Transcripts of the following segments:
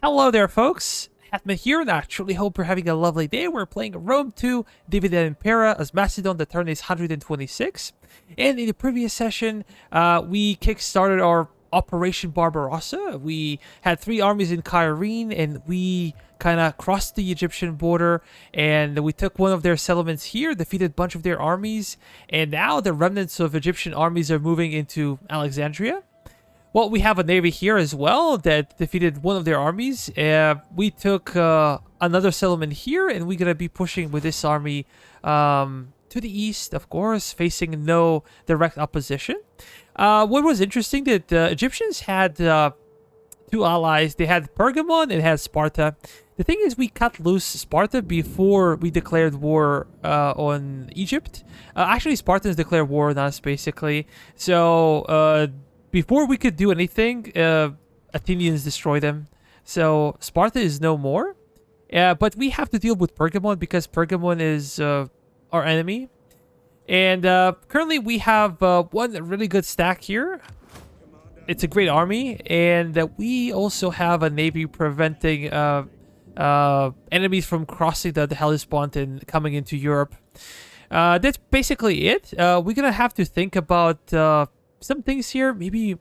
Hello there, folks. Hatman here, and I truly hope you're having a lovely day. We're playing Rome 2, David and Impera as Macedon. The turn is 126. And in the previous session, we kickstarted our Operation Barbarossa. We had 3 armies in Cairene, and we kind of crossed the Egyptian border, and we took one of their settlements here, defeated a bunch of their armies, and now the remnants of Egyptian armies are moving into Alexandria. Well, we have a navy here as well that defeated one of their armies. We took another settlement here, and we're going to be pushing with this army to the east, of course, facing no direct opposition. What was interesting that the Egyptians had 2 allies. They had Pergamon and had Sparta. The thing is, we cut loose Sparta before we declared war on Egypt. Actually, Spartans declared war on us, basically. So, before we could do anything, Athenians destroy them. So Sparta is no more. But we have to deal with Pergamon because Pergamon is our enemy. And currently we have one really good stack here. It's a great army. And we also have a navy preventing enemies from crossing the Hellespont and coming into Europe. That's basically it. We're going to have to think about some things here. Maybe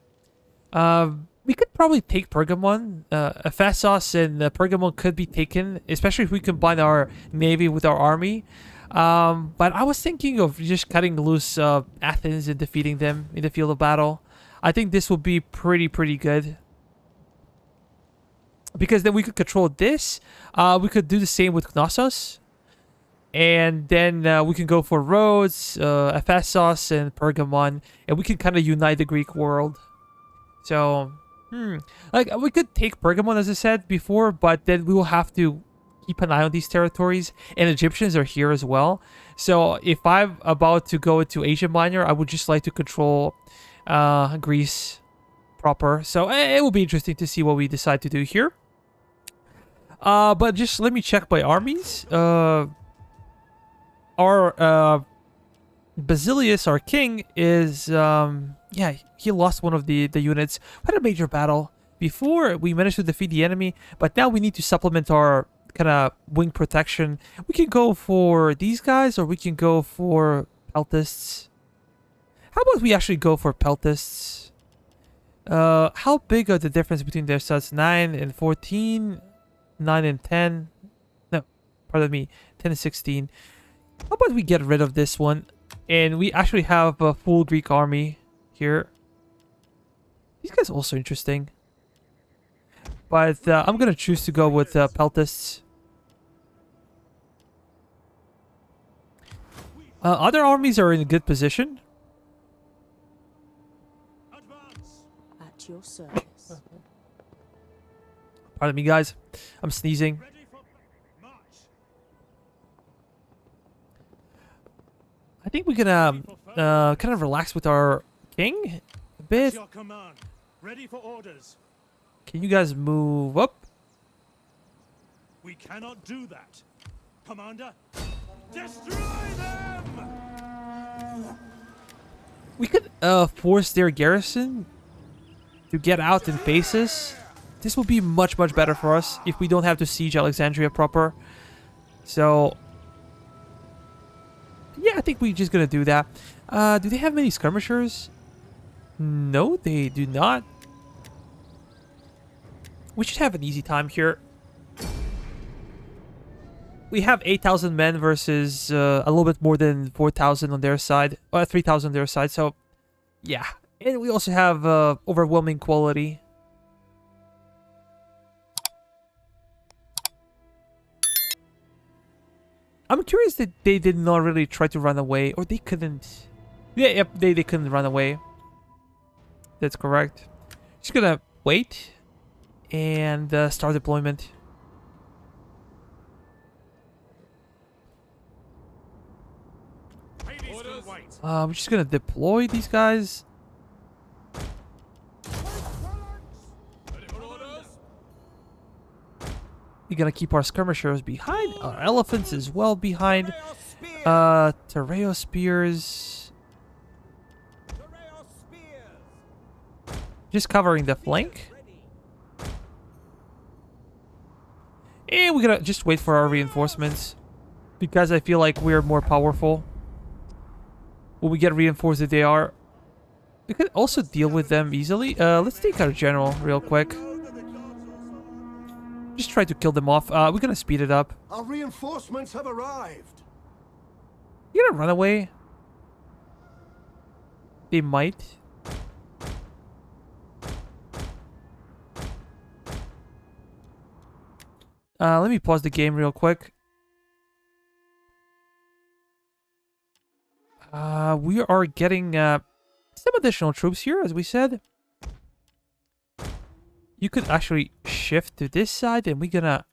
we could probably take Pergamon. Ephesus and Pergamon could be taken, especially if we combine our navy with our army. But I was thinking of just cutting loose Athens and defeating them in the field of battle. I think this would be pretty good. Because then we could control this. We could do the same with Knossos. And then we can go for Rhodes, Ephesus, and Pergamon, and we can kind of unite the Greek world. So, like we could take Pergamon as I said before, but then we will have to keep an eye on these territories. And Egyptians are here as well. So if I'm about to go into Asia Minor, I would just like to control Greece proper. So it will be interesting to see what we decide to do here. But just let me check my armies. Our Basilius, our king, is yeah, he lost one of the units. We had a major battle before. We managed to defeat the enemy, but now we need to supplement our kind of wing protection. We can go for these guys, or we can go for peltists. How about we actually go for peltists? How big are the difference between their sets? 9 and 14, 9 and 10. No, pardon me, 10 and 16. How about we get rid of this one, and we actually have a full Greek army here. These guys are also interesting, but I'm gonna choose to go with peltists. Other armies are in a good position. At your service. Pardon me, guys. I'm sneezing. I think we're gonna kind of relax with our king a bit. Ready for orders. Can you guys move up? We cannot do that. Commander, destroy them! We could force their garrison to get out and face us. This will be much better for us if we don't have to siege Alexandria proper. So yeah, I think we're just gonna do that. Do they have many skirmishers? No, they do not. We should have an easy time here. We have 8,000 men versus a little bit more than 4,000 on their side. 3,000 on their side, so yeah. And we also have overwhelming quality. I'm curious that they did not really try to run away, or they couldn't. Yeah, yep, they couldn't run away. That's correct. Just gonna wait and start deployment. We're just gonna deploy these guys. We're gonna keep our skirmishers behind, our elephants as well behind. Terreo spears. Just covering the flank. And we're gonna just wait for our reinforcements. Because I feel like we're more powerful. When we get reinforced that they are. We could also deal with them easily. Let's take our general real quick. Just try to kill them off. We're gonna speed it up. Our reinforcements have arrived. You gonna run away? They might. Let me pause the game real quick. We are getting some additional troops here, as we said. You could actually shift to this side, and we're gonna...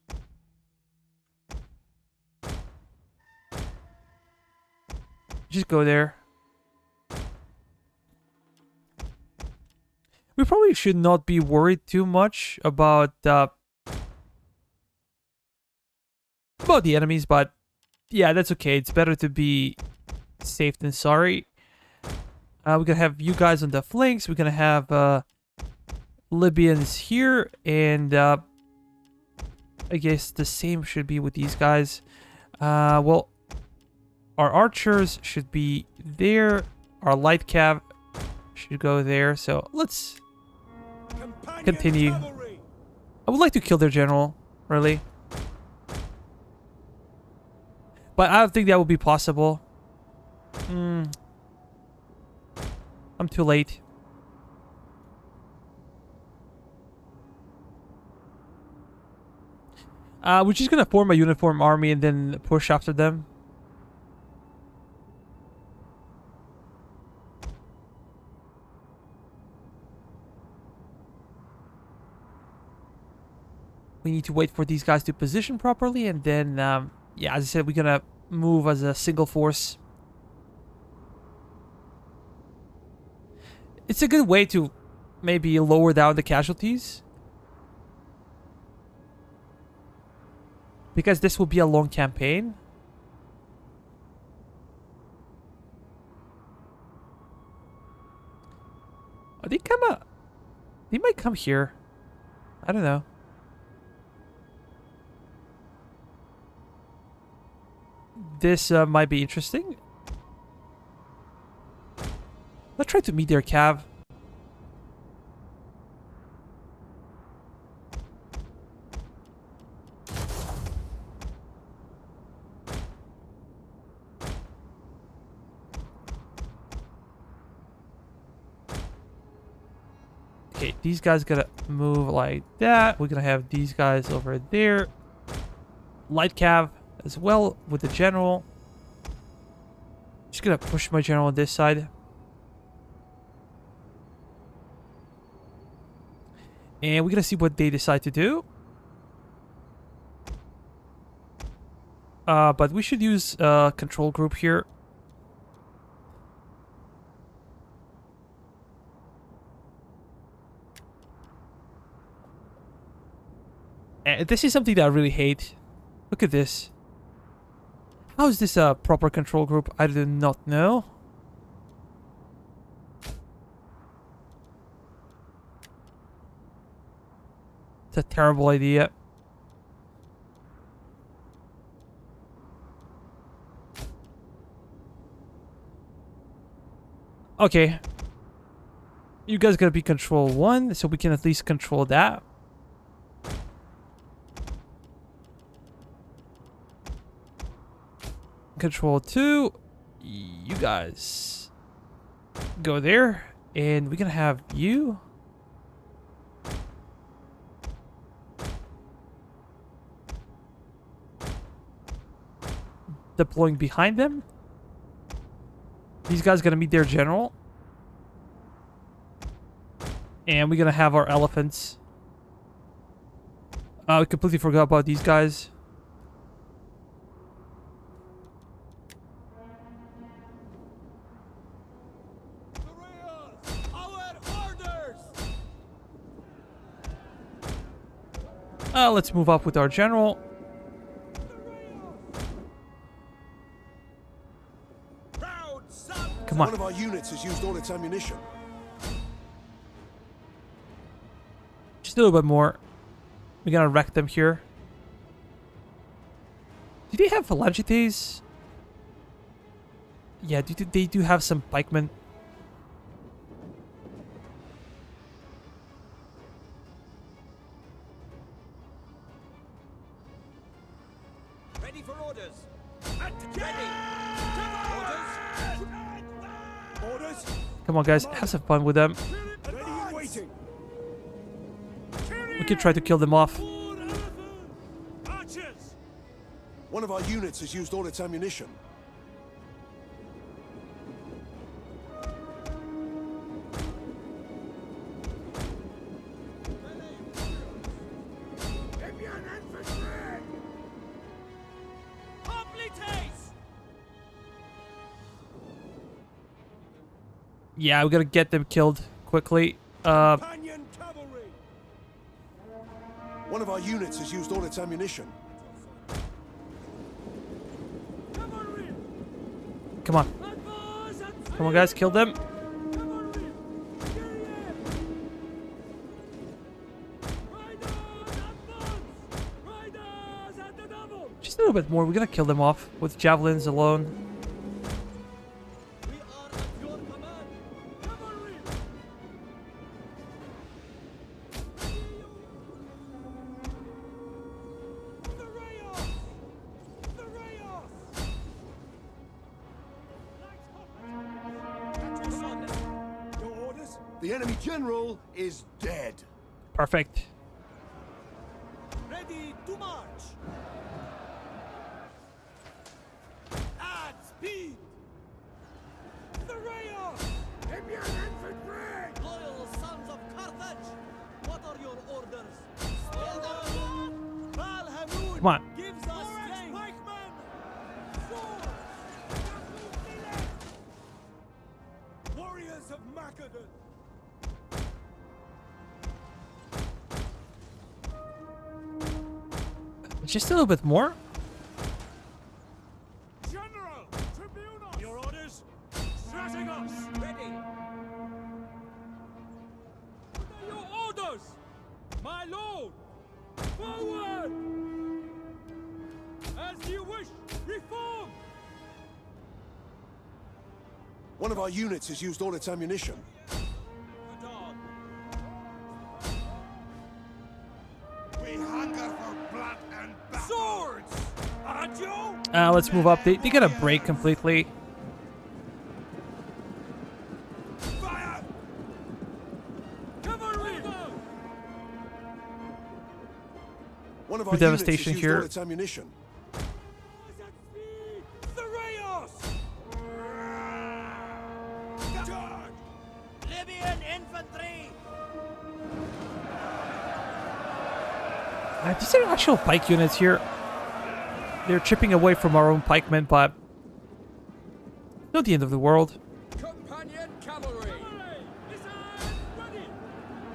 just go there. We probably should not be worried too much about the enemies, but yeah, that's okay. It's better to be safe than sorry. We're gonna have you guys on the flanks. We're gonna have Libyans here, and I guess the same should be with these guys. Well, our archers should be there. Our light cav should go there. So let's continue. I would like to kill their general, really. But I don't think that would be possible. I'm too late. We're just gonna form a uniform army and then push after them. We need to wait for these guys to position properly, and then, yeah, as I said, we're gonna move as a single force. It's a good way to maybe lower down the casualties. Because this will be a long campaign. Are they they might come here. I don't know. This might be interesting. Let's try to meet their cav. Okay, these guys gotta move like that. We're gonna have these guys over there. Light cav as well with the general. Just gonna push my general on this side. And we're gonna see what they decide to do. But we should use a control group here. And this is something that I really hate. Look at this. How is this a proper control group? I do not know. It's a terrible idea. Okay. You guys gotta be control 1, so we can at least control that. Control 2. You guys go there. And we're gonna have you. Deploying behind them. These guys gonna meet their general. And we're gonna have our elephants. We completely forgot about these guys. Let's move up with our general. Come on. One of our units has used all its ammunition. Just a little bit more. We're gonna wreck them here. they have phalangites? Yeah, they do have some pikemen. Ready for orders. Ready. Orders? Come on, guys, have some fun with them. Ready and waiting. We can try to kill them off. Archers! One of our units has used all its ammunition. Yeah, we gotta get them killed quickly. Companion cavalry! One of our units has used all its ammunition. Come on. Come on, guys, kill them. Just a little bit more. We're gonna kill them off with javelins alone. Your orders? The enemy general is dead. Perfect. Ready to march. Add speed. The Rayos! Libyan infantry! Loyal sons of Carthage! What are your orders? Stand up! Val Hamoud Come on. gives us strength! Pikemen! Swords! Warriors of Macedon! Just a little bit more. General! Tribunal! Your orders? Strategos! Ready! Your orders! My lord! Forward! As you wish! Reform! One of our units has used all its ammunition. We hunger for blood and battle! Swords! Adjo! Let's move up. They got a break completely. Fire! Cavalry! One of our Good units has devastation used here. all its ammunition. The Rayos! Charge! Libyan infantry! These are actual pike units here. They're chipping away from our own pikemen, but not the end of the world. Companion cavalry!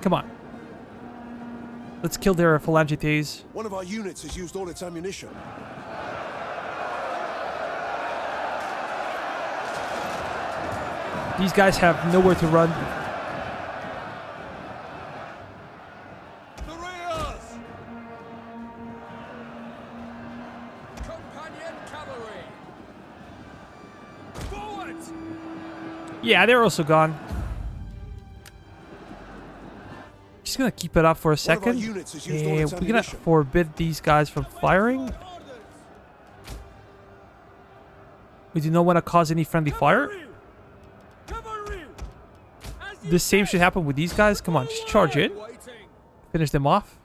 Come on. Let's kill their phalangites. One of our units has used all its ammunition. These guys have nowhere to run. The Rayos! Companion cavalry! Forward! Yeah, they're also gone. Just gonna keep it up for a One of our second. units has used all And its we're gonna ammunition. forbid these guys from firing. We do not want to cause any friendly fire. The same should happen with these guys. Come on, just charge in. Finish them off.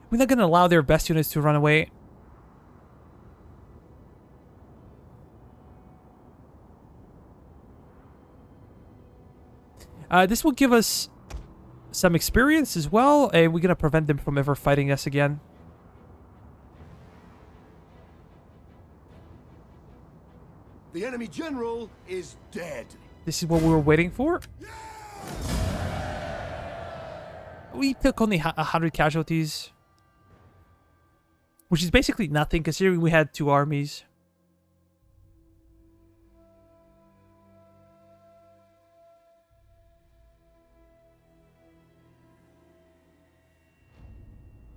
We're not going to allow their best units to run away. This will give us some experience as well, and we're going to prevent them from ever fighting us again. The enemy general is dead. This is what we were waiting for. We took only 100 casualties, which is basically nothing considering we had 2 armies.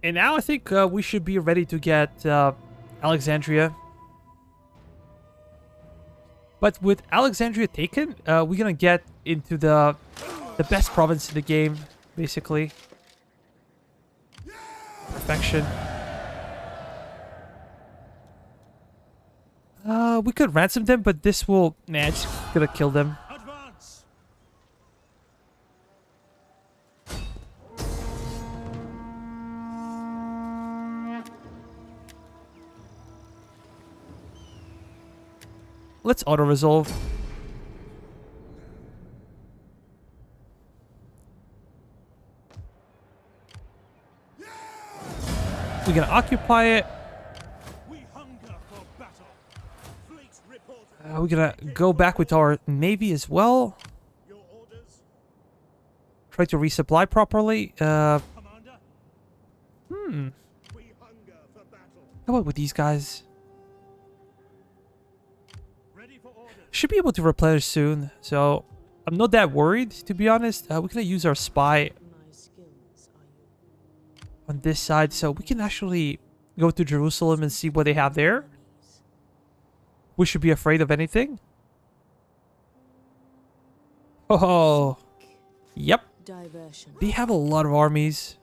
And now I think we should be ready to get Alexandria. But with Alexandria taken, we're gonna get into the best province in the game, basically. Perfection. We could ransom them, but this will... Nah, it's gonna kill them. Advance! Let's auto-resolve. We're gonna occupy it. We hunger for battle. Fleets report. We're gonna go back with our navy as well. Your orders, Try to resupply properly. Commander. Hmm. We hunger for battle. How about with these guys? Ready for orders. Should be able to replenish soon, so I'm not that worried, to be honest. We're gonna use our spy My skills are you. on this side, so we can actually go to Jerusalem and see what they have there. Enemies. We should be afraid of anything. Oh, yep. Diversion. They have a lot of armies.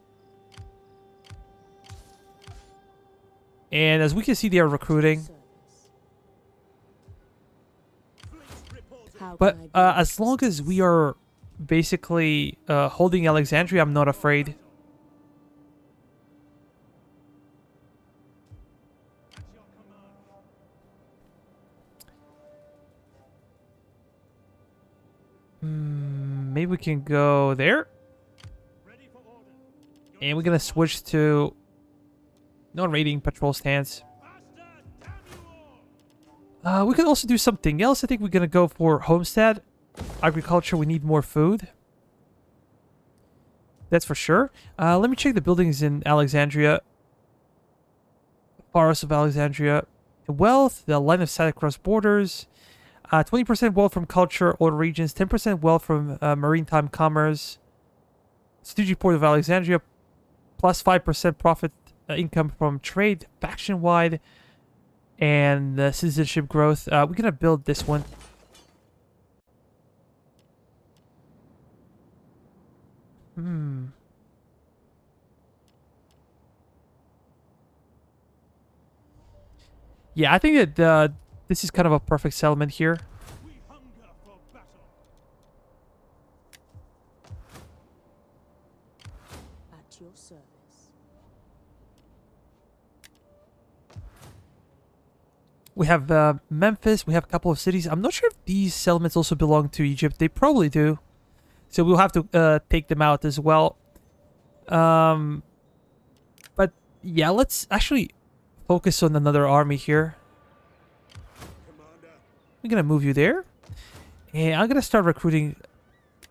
And as we can see, they are recruiting. Service. Fleets report. How But can I be as long as we are basically holding Alexandria, I'm not afraid. At your command. Maybe we can go there. Ready for order. And we're gonna switch to non-raiding patrol stance. Faster, damn you all. We can also do something else. I think we're gonna go for homestead. Agriculture, we need more food. That's for sure. Let me check the buildings in Alexandria. Forest of Alexandria. Wealth, the line of sight across borders. 20% wealth from culture, all regions. 10% wealth from maritime commerce. Strategic port of Alexandria. Plus 5% profit income from trade, faction-wide. And citizenship growth. We're going to build this one. Yeah, I think that this is kind of a perfect settlement here. We hunger for battle. at your service? We have Memphis. We have a couple of cities. I'm not sure if these settlements also belong to Egypt. They probably do. So we'll have to take them out as well. But yeah, let's actually focus on another army here. Commander. We're going to move you there. And I'm going to start recruiting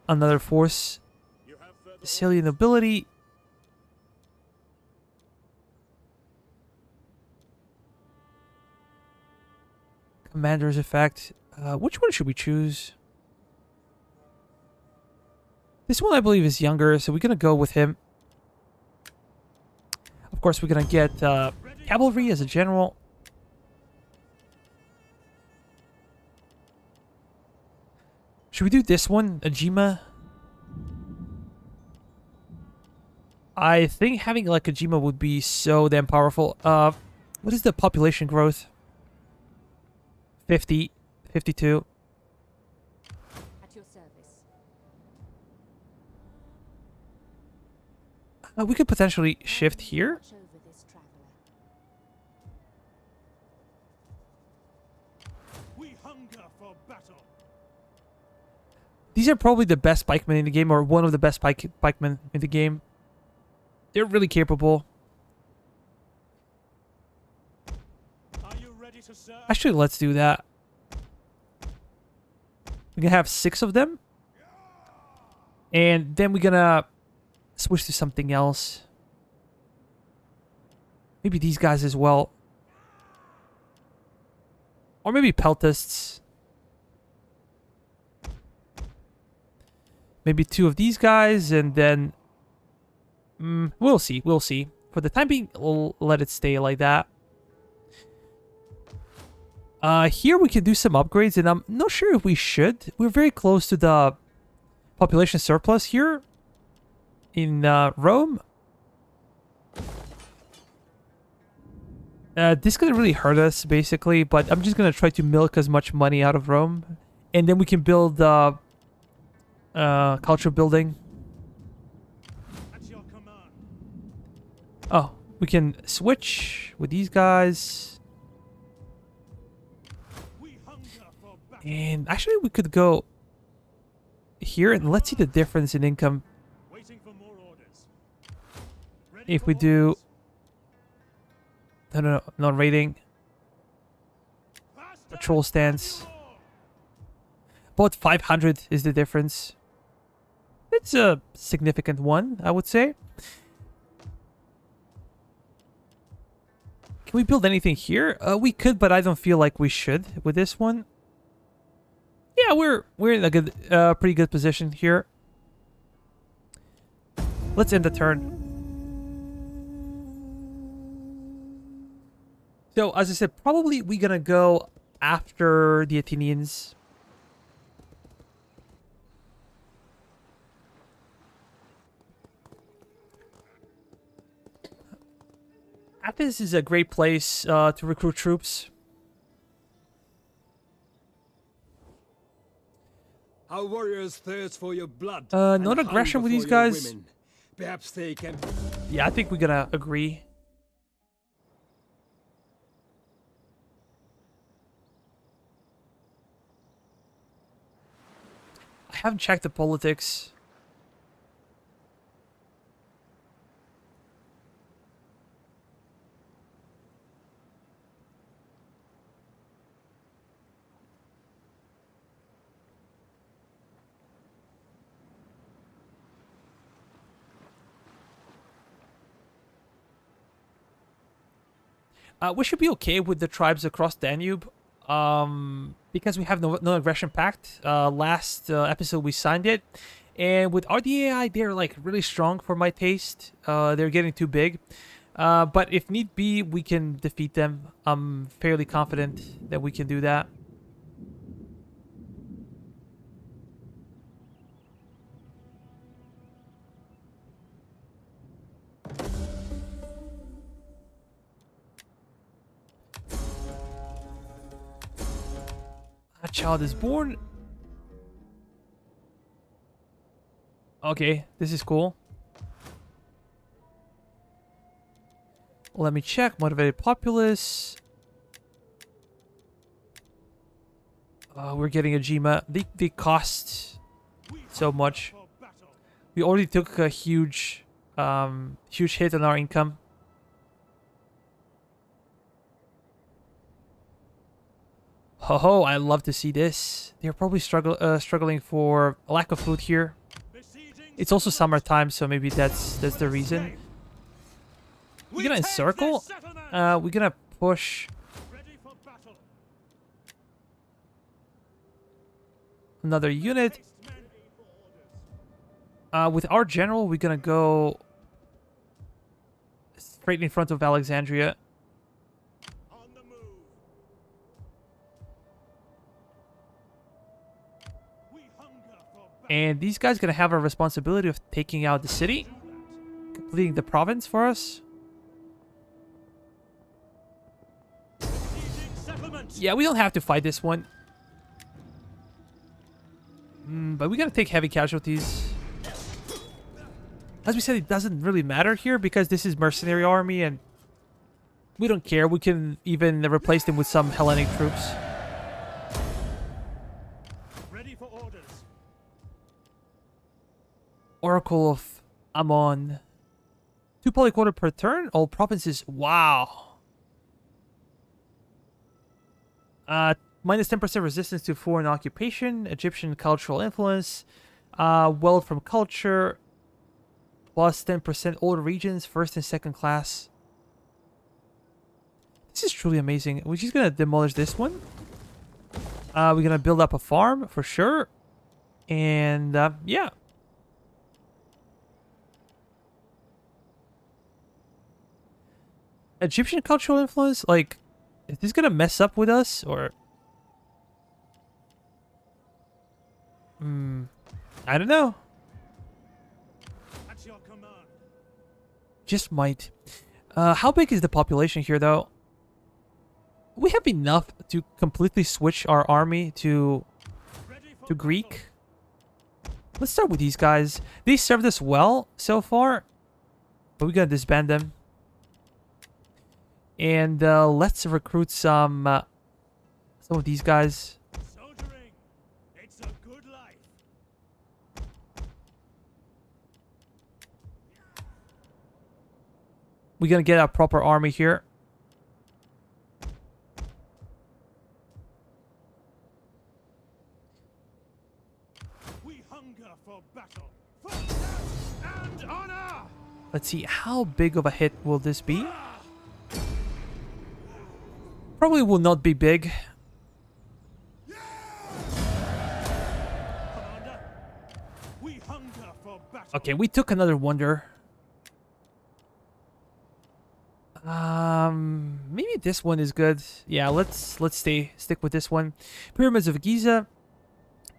another force. You have further Sicilian nobility. Commander's effect. Which one should we choose? This one I believe is younger, so we're going to go with him. Of course, we're going to get cavalry as a general. Should we do this one, Ajima? I think having like Ajima would be so damn powerful. What is the population growth? 50, 52. At your service. We could potentially shift here. Watch over this traveler. We hunger for battle. These are probably the best pikemen in the game, or one of the best pikemen in the game. They're really capable. Are you ready to serve? Actually, let's do that. We're gonna have 6 of them. And then we're gonna switch to something else. Maybe these guys as well. Or maybe peltists. Maybe 2 of these guys, and then... we'll see, we'll see. For the time being, we'll let it stay like that. Here we can do some upgrades, and I'm not sure if we should. We're very close to the population surplus here in Rome. This could really hurt us, basically, but I'm just going to try to milk as much money out of Rome. And then we can build culture building. At your command. Oh, we can switch with these guys. We hunger for battle. And actually, we could go here and let's see the difference in income Waiting for more orders. Ready if for we do. orders. No, not raiding. Faster Patrol stance. and more. About 500 is the difference. It's a significant one, I would say. Can we build anything here? We could, but I don't feel like we should with this one. Yeah, we're in a good, pretty good position here. Let's end the turn. So, as I said, probably we're gonna go after the Athenians. Athens is a great place to recruit troops. Our warriors thirst for your blood. Not and aggression hunger with these for your guys. women. Perhaps they can. Yeah, I think we're gonna agree. I haven't checked the politics. We should be okay with the tribes across Danube, because we have no aggression pact. Last episode we signed it, and with RDAI they're like really strong for my taste. They're getting too big, but if need be, we can defeat them. I'm fairly confident that we can do that. A child is born. Okay, this is cool. Let me check. Motivated populace. We're getting a GMA. They cost so much. For battle. We already took a huge hit on our income. Ho, I love to see this. They're probably struggling for a lack of food here. Besieging It's also summertime, so maybe that's the reason. We're gonna take encircle. this settlement. We're gonna push Ready for battle. another unit. Haste men for orders. With our general, we're gonna go straight in front of Alexandria. On the move. We hunger for battle. And these guys gonna have a responsibility of taking out the city, completing the province for us. Besieging settlement. Yeah, we don't have to fight this one. But we gotta take heavy casualties. As we said, it doesn't really matter here because this is mercenary army and we don't care. We can even replace them with some Hellenic troops. Ready for orders. Oracle of Ammon. 2 polyquarter per turn. All provinces. Wow. Minus 10% resistance to foreign occupation. Egyptian cultural influence. Wealth from culture. Plus 10% all regions, first and second class. This is truly amazing. We're just gonna demolish this one. We're gonna build up a farm for sure. And yeah. Egyptian cultural influence? Like, is this gonna mess up with us, or... I don't know. At your command. Just might. How big is the population here, though? We have enough to completely switch our army to Ready for Greek. Let's start with these guys. They served us well so far, but we gotta disband them. And let's recruit some of these guys. soldiering. It's a good life. We're gonna get a proper army here. We hunger for battle. For death and honor. Let's see, how big of a hit will this be? Probably will not be big. Commander, we hunger for battle. Okay, we took another wonder. Maybe this one is good. Yeah, let's stick with this one. Pyramids of Giza.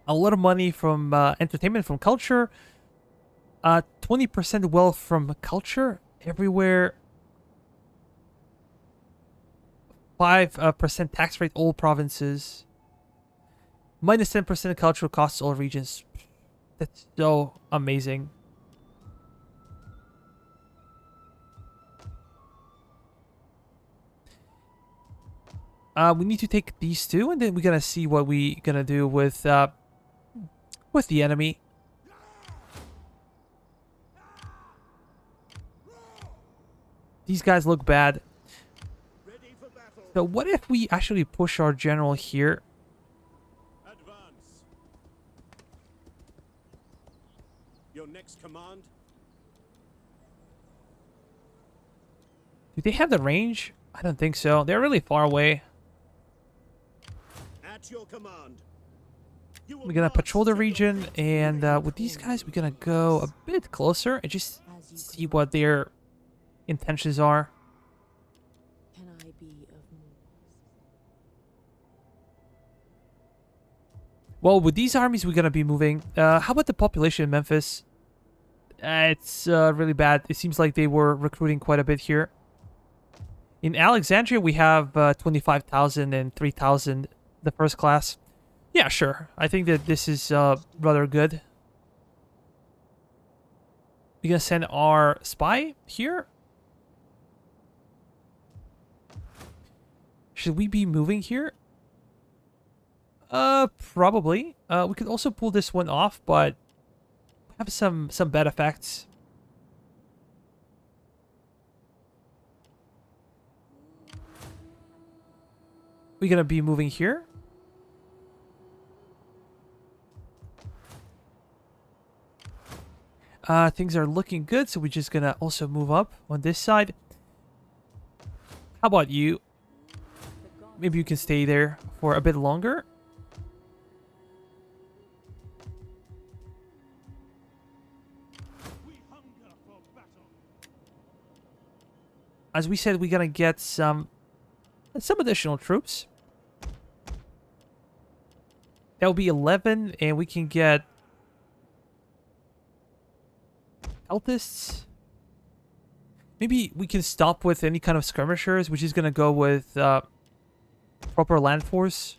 A lot of money from entertainment, from culture. 20% wealth from culture everywhere. 5% tax rate all provinces. Minus 10% cultural costs all regions. That's so amazing. We need to take these two, and then we're gonna see what we gonna do with the enemy. These guys look bad. Ready for battle. So what if we actually push our general here? Advance. Your next command. Do they have the range? I don't think so. They're really far away. At your command. You will We're gonna march patrol the to your region, victory. and with these guys, we're gonna go a bit closer and just As you see what their intentions are. can I be of more? Well, with these armies, we're gonna be moving. How about the population in Memphis? It's really bad. It seems like they were recruiting quite a bit here. In Alexandria, we have 25,000 and 3,000, the first class. Yeah, sure. I think that this is rather good. We're gonna send our spy here. Should we be moving here? Probably. We could also pull this one off, but have some bad effects. We're gonna be moving here. Things are looking good, so we're just gonna also move up on this side. How about you? Maybe you can stay there for a bit longer. We hunger for battle. As we said, we're gonna get some additional troops. That will be 11, and we can get cultists. Maybe we can stop with any kind of skirmishers, which is gonna go with proper land force,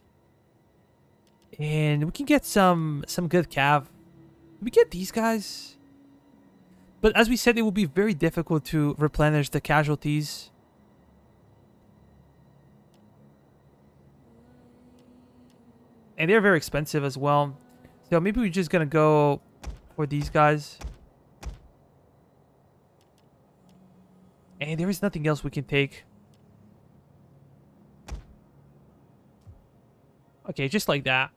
and we can get some good cav. We get these guys, but as we said, it will be very difficult to replenish the casualties. And they're very expensive as well. So maybe we're just gonna go for these guys. And there is nothing else we can take. Okay, just like that.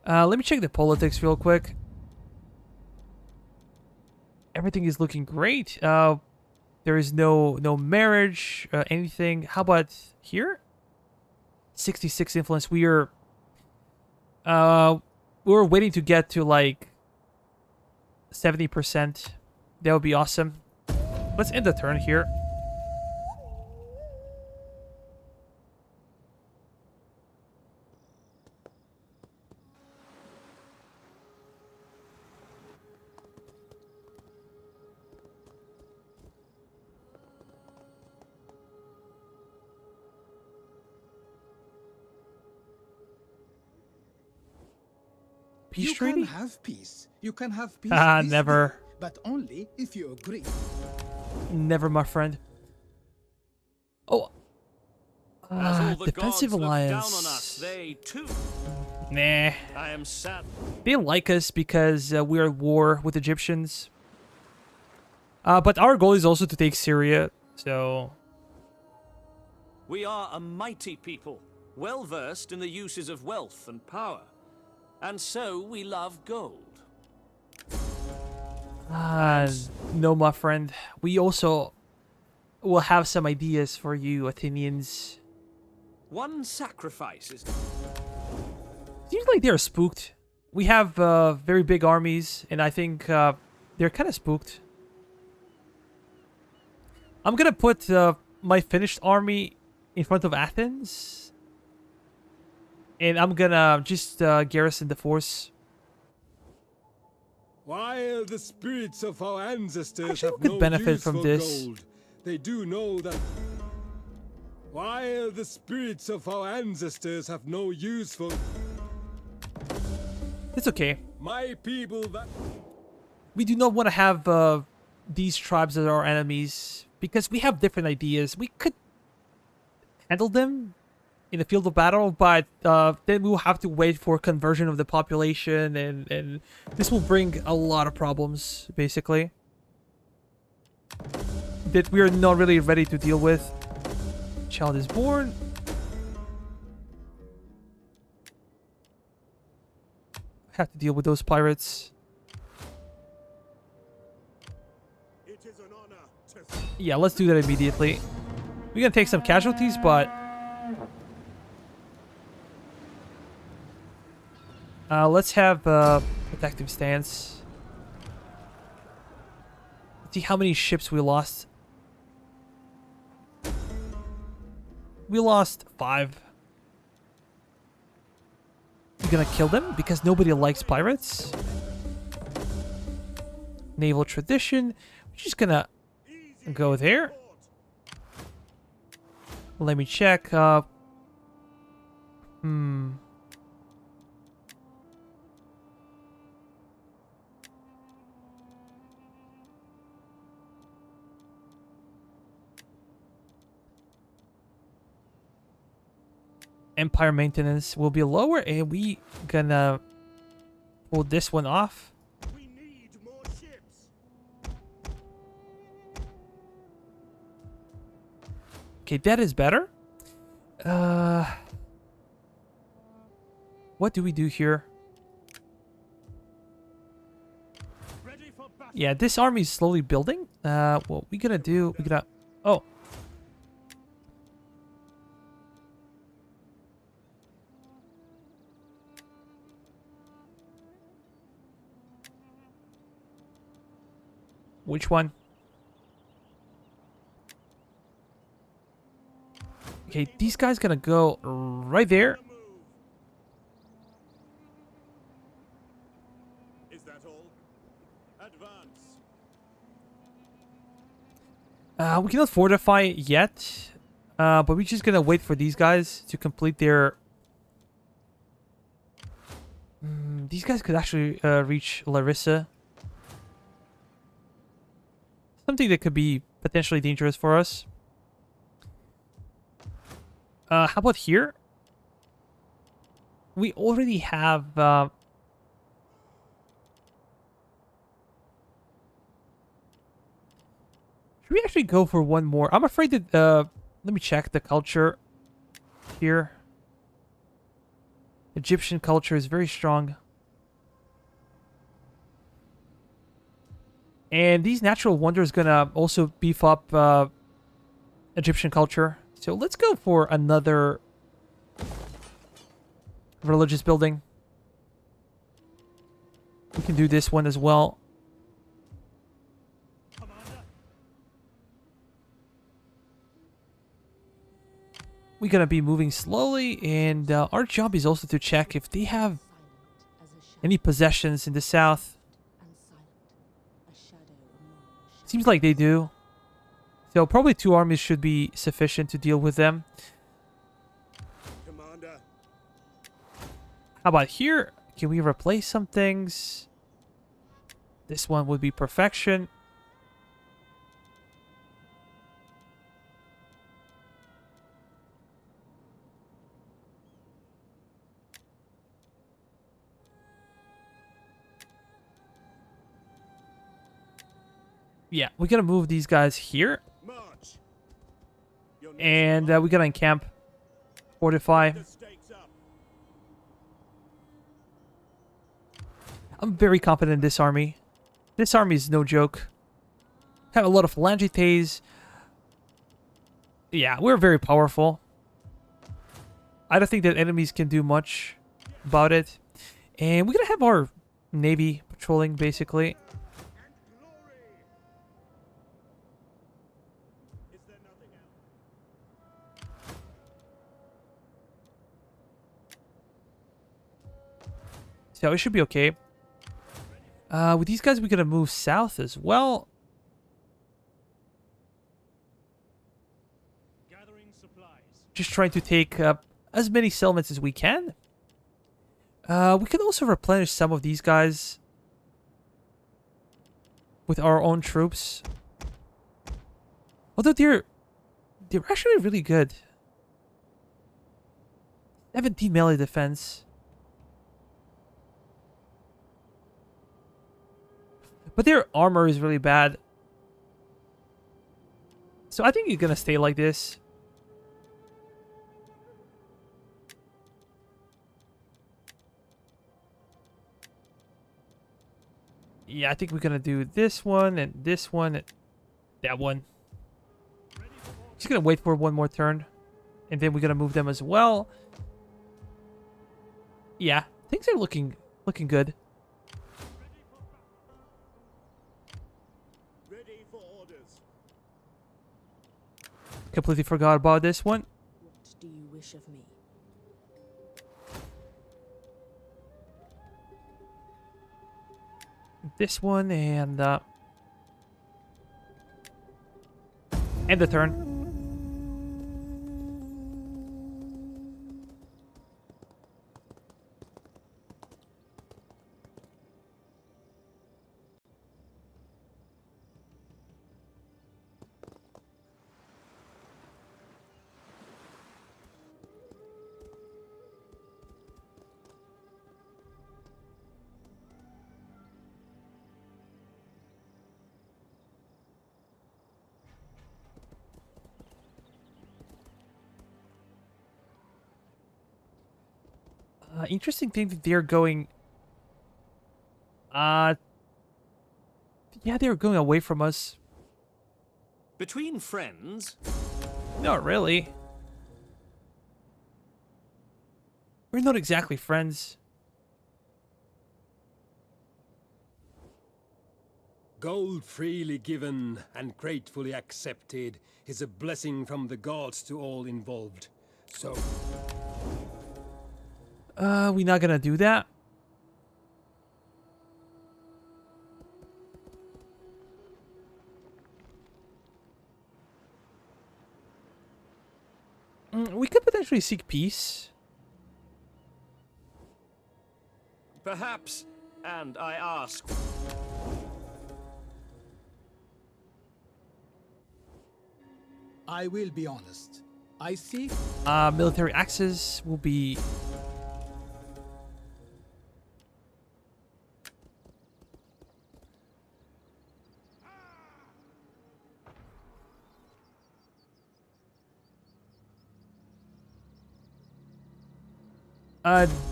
Let me check the politics real quick. Everything is looking great. There is no marriage, anything. How about here? 66 influence. We were waiting to get to like 70%. That would be awesome. Let's end the turn here. Peace You treaty? can have peace. You can have peace. Ah, this never. day, but only if you agree. Never, my friend. Oh. As all the Defensive gods alliance. look down on us, they too. Nah. I am sad. They like us because we're at war with Egyptians. But our goal is also to take Syria, so... We are a mighty people, well versed in the uses of wealth and power. And so we love gold. No, my friend. We also will have some ideas for you, Athenians. One sacrifice is... Seems like they're spooked. We have very big armies, and I think they're kind of spooked. I'm gonna put my finished army in front of Athens. And I'm gonna just garrison the force. While the spirits of our ancestors Actually, have we could no benefit use from for this. gold, they do know that. While the spirits of our ancestors have no use for It's okay. my people, that We do not want to have these tribes as our enemies because we have different ideas. We could handle them in the field of battle, but then we will have to wait for conversion of the population, and this will bring a lot of problems, basically, that we are not really ready to deal with. Child is born. Have to deal with those pirates. it is an honor to Yeah, let's do that immediately. We're gonna take some casualties, but let's have protective stance. Let's see how many ships we lost. We lost 5. We're gonna kill them because nobody likes pirates. Naval tradition. We're just gonna go there. Let me check. Empire maintenance will be lower, and we gonna pull this one off. We need more ships. Okay, that is better. What do we do here? Ready for battle. Yeah, this army is slowly building. What we gonna do? We gonna... Oh. Which one? Okay, these guys gonna go right there. Is that all? Advance. We cannot fortify yet, but we're just gonna wait for these guys to complete their... these guys could actually reach Larissa. Something that could be potentially dangerous for us. How about here? We already have... Should we actually go for one more? I'm afraid that... let me check the culture here. Egyptian culture is very strong. And these natural wonders gonna also beef up Egyptian culture. So let's go for another religious building. We can do this one as well. we're gonna be moving slowly, and our job is also to check if they have any possessions in the south. Seems like they do. So probably 2 armies should be sufficient to deal with them. Commander. How about here? Can we replace some things? This one would be perfection. Yeah, we're gonna move these guys here. March. Your And we're gonna encamp. Fortify. the stakes up. I'm very confident in this army. This army is no joke. Have a lot of phalangites. Yeah, we're very powerful. I don't think that enemies can do much about it. And we're gonna have our navy patrolling, basically. And glory. Is there nothing else? So it should be okay. With these guys, we're gonna move south as well. Gathering supplies. Just trying to take as many settlements as we can. We can also replenish some of these guys with our own troops. Although they're actually really good. 17 melee defense. But their armor is really bad. So I think you're gonna stay like this. Yeah, I think we're gonna do this one and that one. Just gonna wait for one more turn, and then we're gonna move them as well. Yeah, things are looking good. Ready for orders. Completely forgot about this one. What do you wish of me? This one and end the turn. Interesting thing that they're going. Yeah, they're going away from us. Between friends, Not really. We're not exactly friends. Gold freely given and gratefully accepted is a blessing from the gods to all involved. So, We're not gonna do that. We could potentially seek peace. perhaps, and I ask, I will be honest. I see. Military axes will be.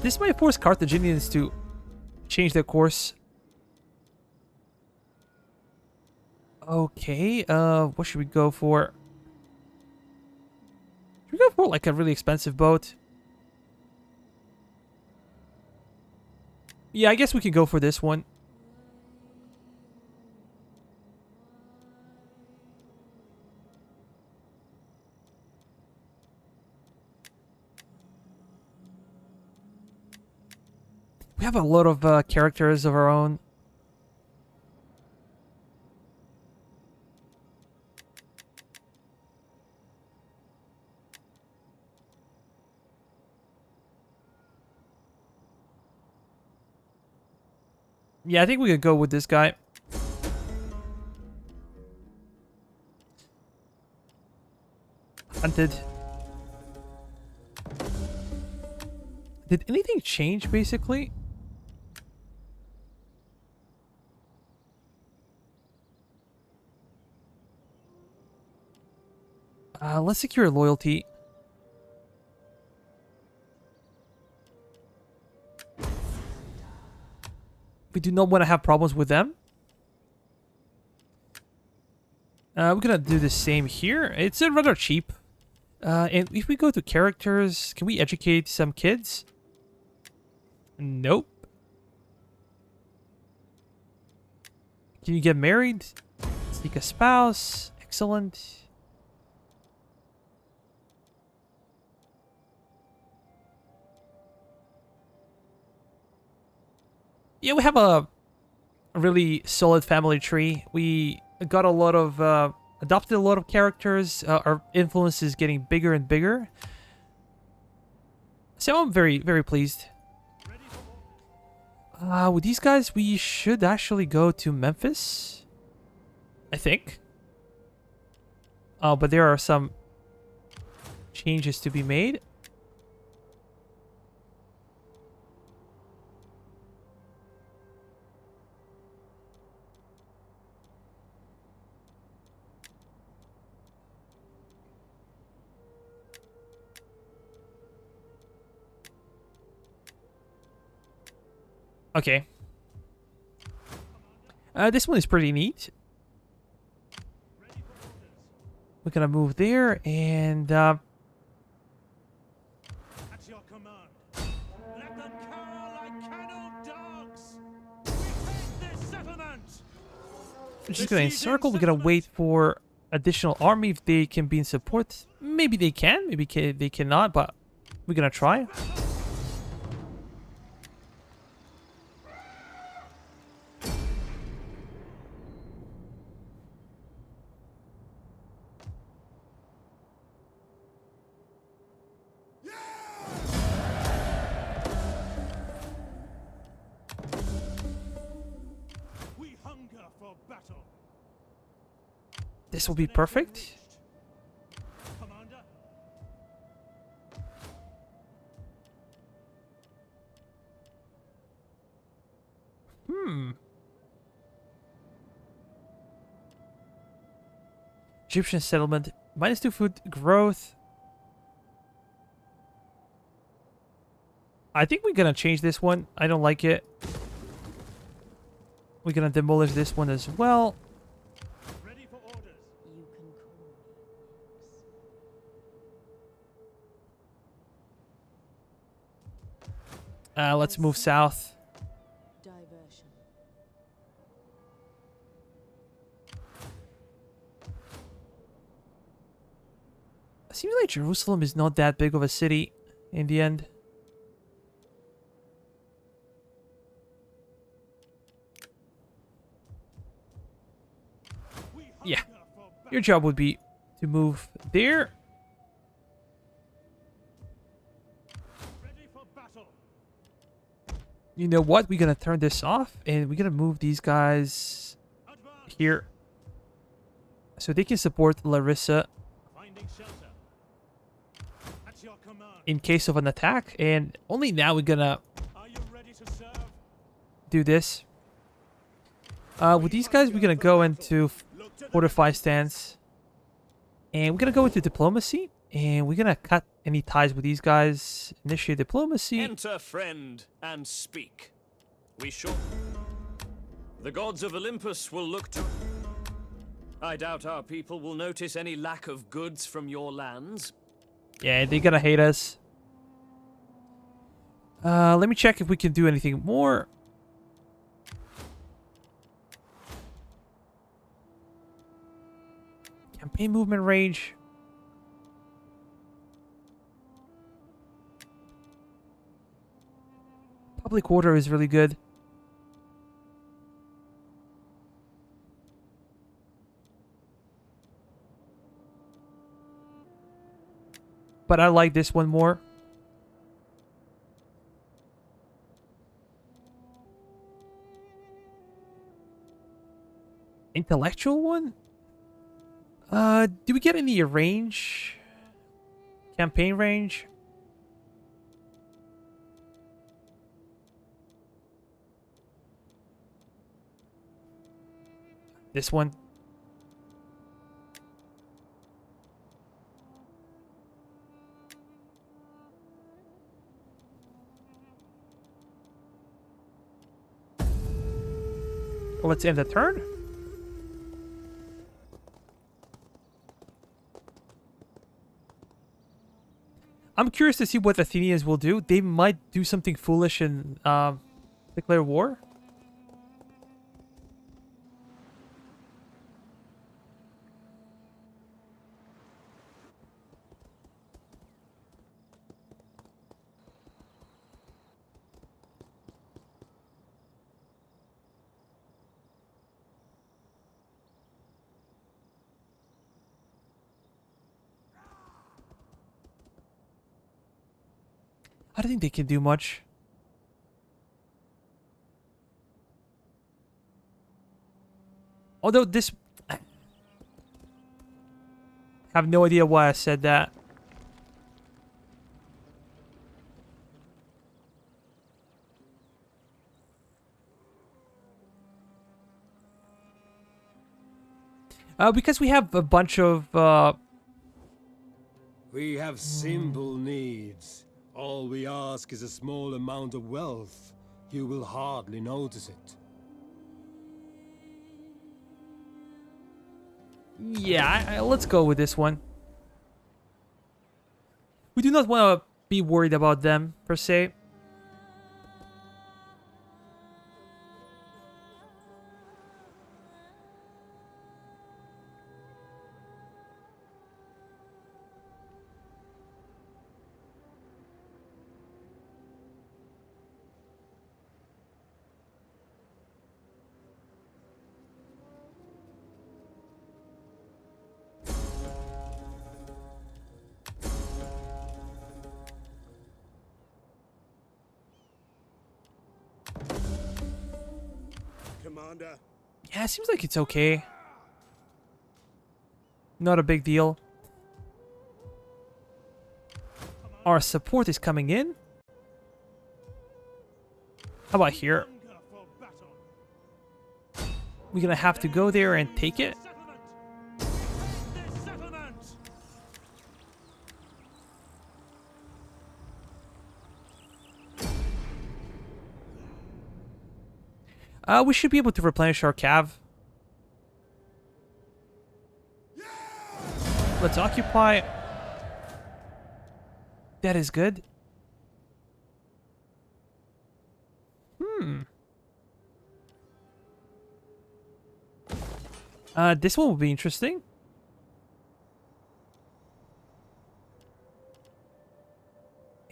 This might force Carthaginians to change their course. Okay, what should we go for? Should we go for like a really expensive boat? Yeah, I guess we can go for this one. We have a lot of characters of our own. Yeah, I think we could go with this guy. Hunted. Did anything change, basically? Let's secure loyalty. We do not want to have problems with them. We're gonna do the same here. It's rather cheap. And if we go to characters, can we educate some kids? Nope. Can you get married? Seek a spouse. Excellent. Yeah, we have a really solid family tree. We got a lot of adopted a lot of characters. Our influence is getting bigger and bigger. So I'm very, very pleased. With these guys, we should actually go to Memphis, I think. Oh, but there are some changes to be made. Okay. This one is pretty neat. We're gonna move there and At your command. Let them cower like kennelled dogs. We take this settlement. we're just gonna encircle. We're gonna wait for additional army if they can be in support. Maybe they can, maybe they cannot, but we're gonna try. We hunger for battle. This will be perfect. Commander. Egyptian settlement. -2 food growth. I think we're gonna change this one. I don't like it. We're gonna demolish this one as well. Ready for orders. You can call me X. Let's move south. Diversion. It seems like Jerusalem is not that big of a city in the end. We Yeah. hunger for battle. Your job would be to move there. Ready for battle. You know what? We're gonna turn this off and we're gonna move these guys Advance. here so they can support Larissa Finding shelter. At your command. in case of an attack. And only now we're gonna Are you ready to serve? do this. With these guys, we're gonna go into Look to the fortify stance, and we're gonna go into diplomacy, and we're gonna cut any ties with these guys. Initiate diplomacy. Enter, friend, and speak. We shall. The gods of Olympus will look to. I doubt our people will notice any lack of goods from your lands. Yeah, they're gonna hate us. Let me check if we can do anything more. Campaign movement range. Public order is really good. But I like this one more. Intellectual one? Do we get any range? Campaign range? This one? Well, let's end the turn. I'm curious to see what the Athenians will do. They might do something foolish and declare war. I don't think they can do much. Although this... I have no idea why I said that. Because we have a bunch of... We have simple needs. All we ask is a small amount of wealth. You will hardly notice it. Yeah, let's go with this one. We do not want to be worried about them, per se. Commander. Yeah, it seems like it's okay. Not a big deal. Our support is coming in. How about here? Hunger for battle. We're gonna have to go there and take it. Settlement. This settlement. We should be able to replenish our cav. Let's occupy. That is good. This one will be interesting.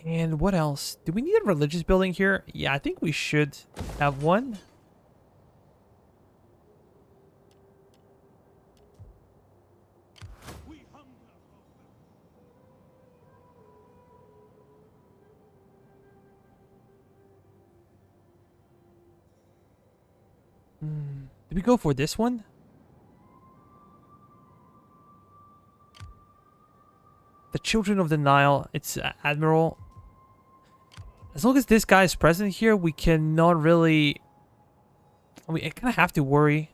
And what else? Do we need a religious building here? Yeah, I think we should have one. We hunger for Did we go for this one? The Children of the Nile. It's Admiral. As long as this guy is present here, we cannot really... We kind of have to worry.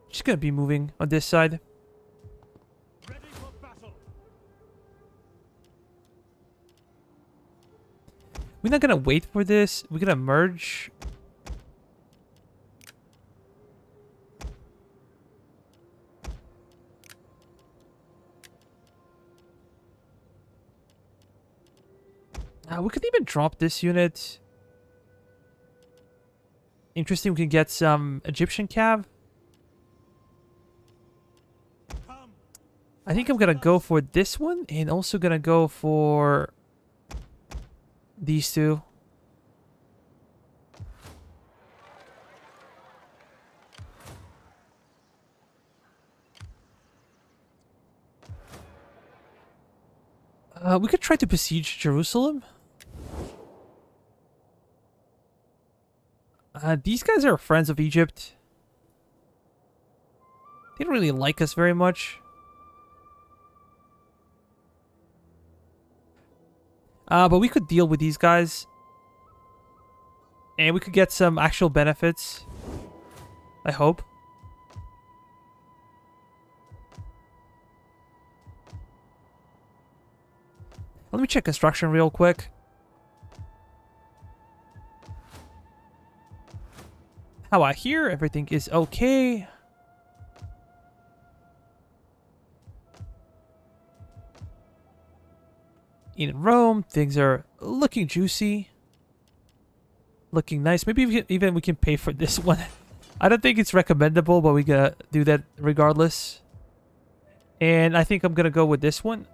Just gonna be moving on this side. ready for battle. We're not gonna wait for this. We're gonna merge. We could even drop this unit. Interesting, we can get some Egyptian cav. Come. I think I'm gonna go for this one, and also gonna go for these two. We could try to besiege Jerusalem. These guys are friends of Egypt. They don't really like us very much. But we could deal with these guys. And we could get some actual benefits. I hope. Let me check construction real quick. How about here? Everything is okay. In Rome, things are looking juicy. Looking nice. Maybe even we can pay for this one. I don't think it's recommendable, but we gotta do that regardless. And I think I'm gonna go with this one.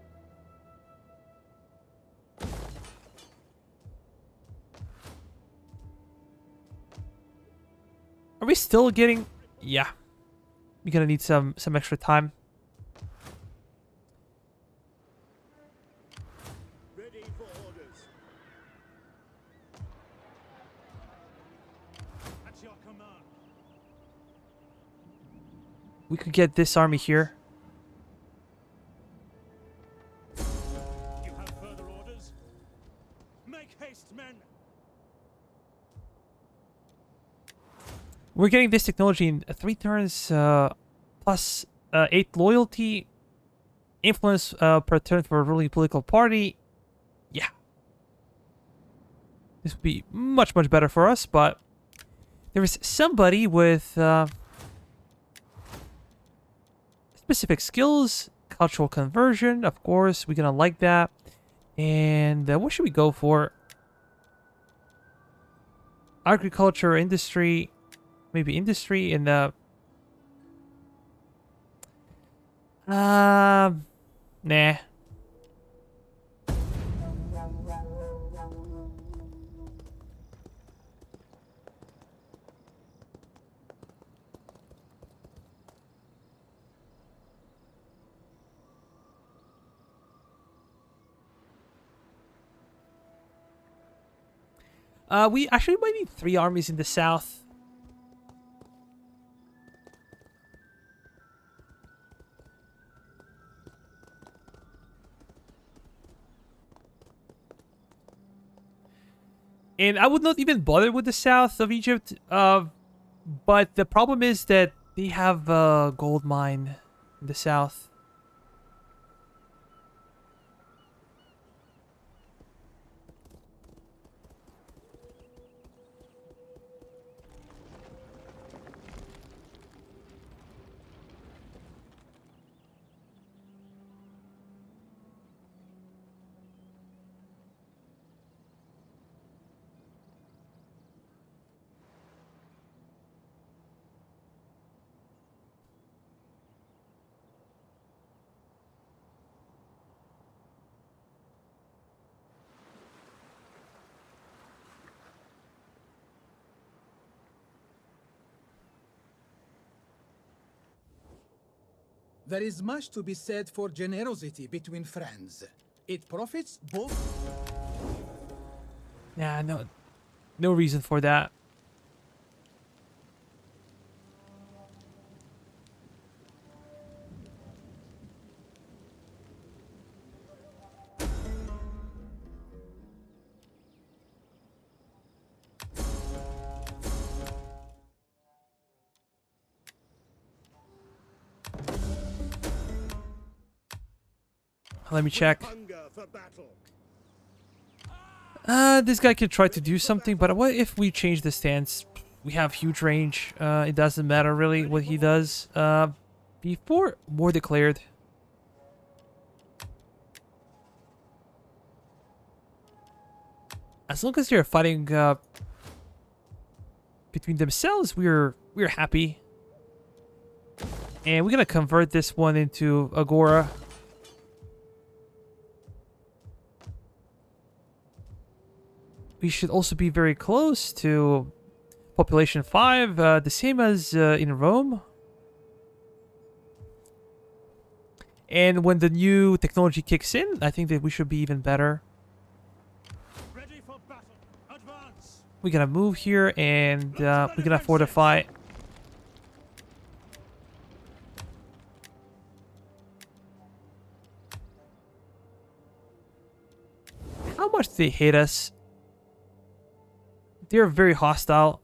Are we still getting... Yeah. We're gonna need some extra time. Ready for orders. At your command. We could get this army here. You have further orders? Make haste, men! We're getting this technology in 3 turns, plus 8 loyalty, influence per turn for a ruling political party. Yeah. This would be much, much better for us, but there is somebody with specific skills, cultural conversion, of course, we're gonna like that. And what should we go for? Agriculture, industry... Maybe industry in the... Nah. We actually might need 3 armies in the south. And I would not even bother with the south of Egypt. But the problem is that they have a gold mine in the south. There is much to be said for generosity between friends. It profits both. Nah, no reason for that. Let me check. Hunger for battle. This guy could try to do something, but what if we change the stance? We have huge range. It doesn't matter really what he does. Before war declared. As long as they're fighting between themselves, we're happy. And we're gonna convert this one into Agora. we should also be very close to population 5, the same as in Rome. And when the new technology kicks in, I think that we should be even better. Ready for battle. Advance. We're gonna move here and we're gonna fortify. How much do they hate us? They're very hostile.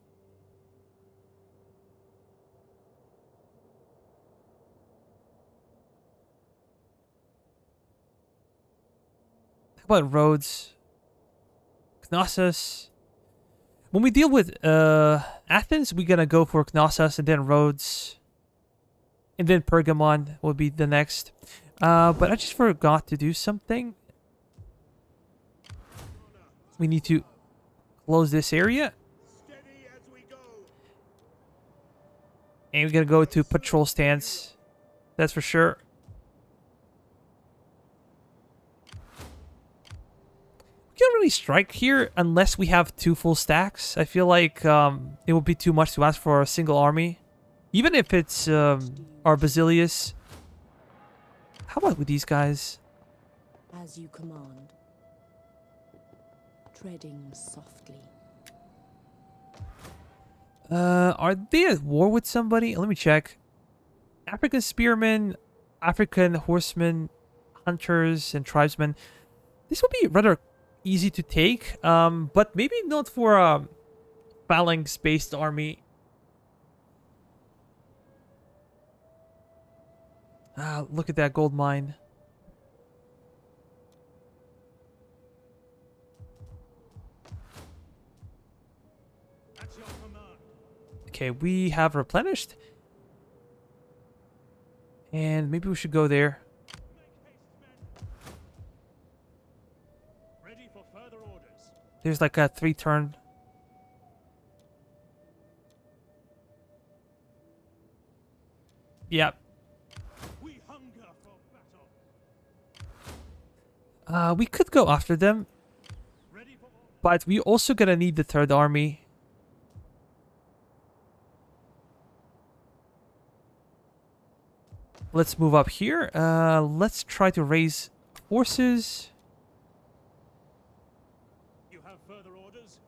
How about Rhodes? Knossos? When we deal with Athens, we're gonna go for Knossos and then Rhodes. And then Pergamon will be the next. But I just forgot to do something. We need to close this area. Steady as we go. And we're gonna go to patrol stance. That's for sure. We can't really strike here unless we have 2 full stacks. I feel like it would be too much to ask for a single army. Even if it's our Basilius. How about with these guys? As you command. Treading softly. Are they at war with somebody? Let me check. African spearmen, African horsemen, hunters, and tribesmen. This would be rather easy to take, but maybe not for a phalanx-based army. Look at that gold mine. At your command. Okay, we have replenished. And maybe we should go there. Make haste, men. Ready for further orders. There's like a 3-turn. Yep. We hunger for battle. We could go after them, Ready for orders. but we also gonna need the 3rd army. Let's move up here. Let's try to raise forces. You have further orders.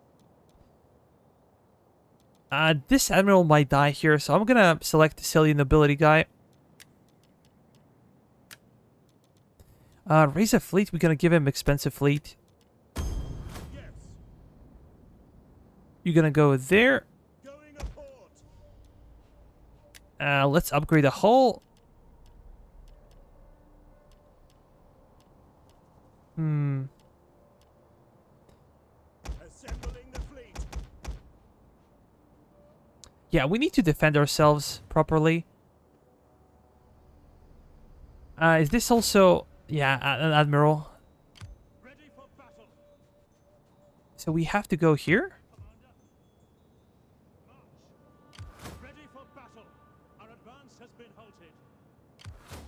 This admiral might die here, so I'm gonna select the Sicilian nobility guy. Raise a fleet. We're gonna give him expensive fleet. Yes. You're gonna go there. Going a port. Let's upgrade the hull. Assembling the fleet. Yeah, we need to defend ourselves properly. Is this also... Yeah, an admiral. Ready for battle. So we have to go here? Commander. March. Ready for battle. Our advance has been halted.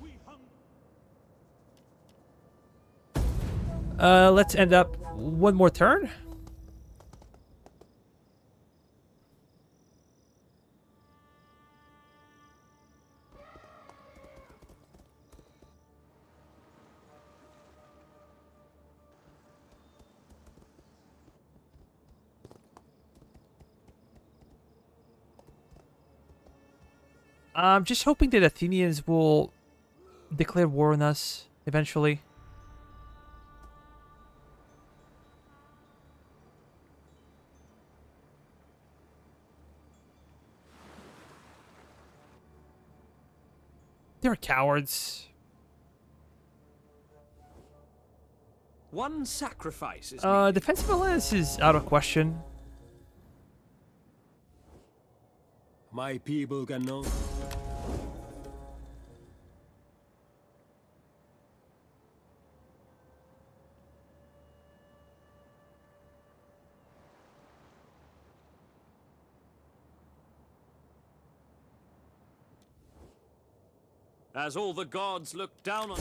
We hunger. Let's end up one more turn. I'm just hoping that Athenians will declare war on us eventually. They're cowards. One sacrifice is Defensive alliance is out of question. My people can know. as all the gods look down on.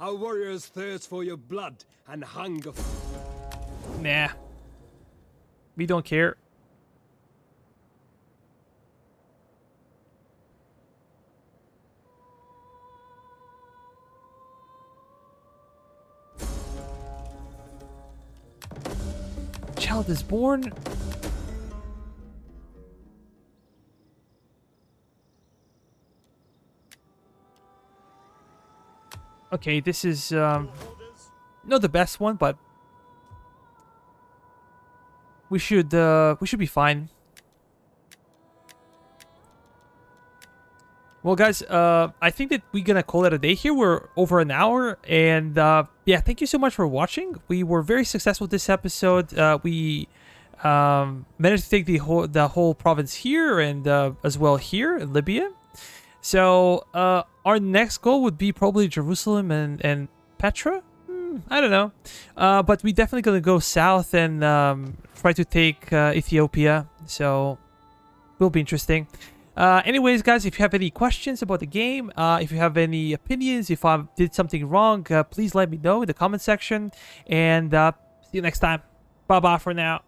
Our warriors thirst for your blood and hunger for... Nah. We don't care. Child is born. Okay, this is not the best one, but we should be fine. Well, guys, I think that we're gonna call it a day here. We're over an hour, and yeah, thank you so much for watching. We were very successful this episode. We managed to take the whole province here, and as well here in Libya. So our next goal would be probably Jerusalem and Petra. I don't know, but we definitely gonna go south and try to take Ethiopia. So will be interesting. Anyways, guys, if you have any questions about the game, if you have any opinions, if I did something wrong, please let me know in the comment section. And see you next time. Bye bye for now.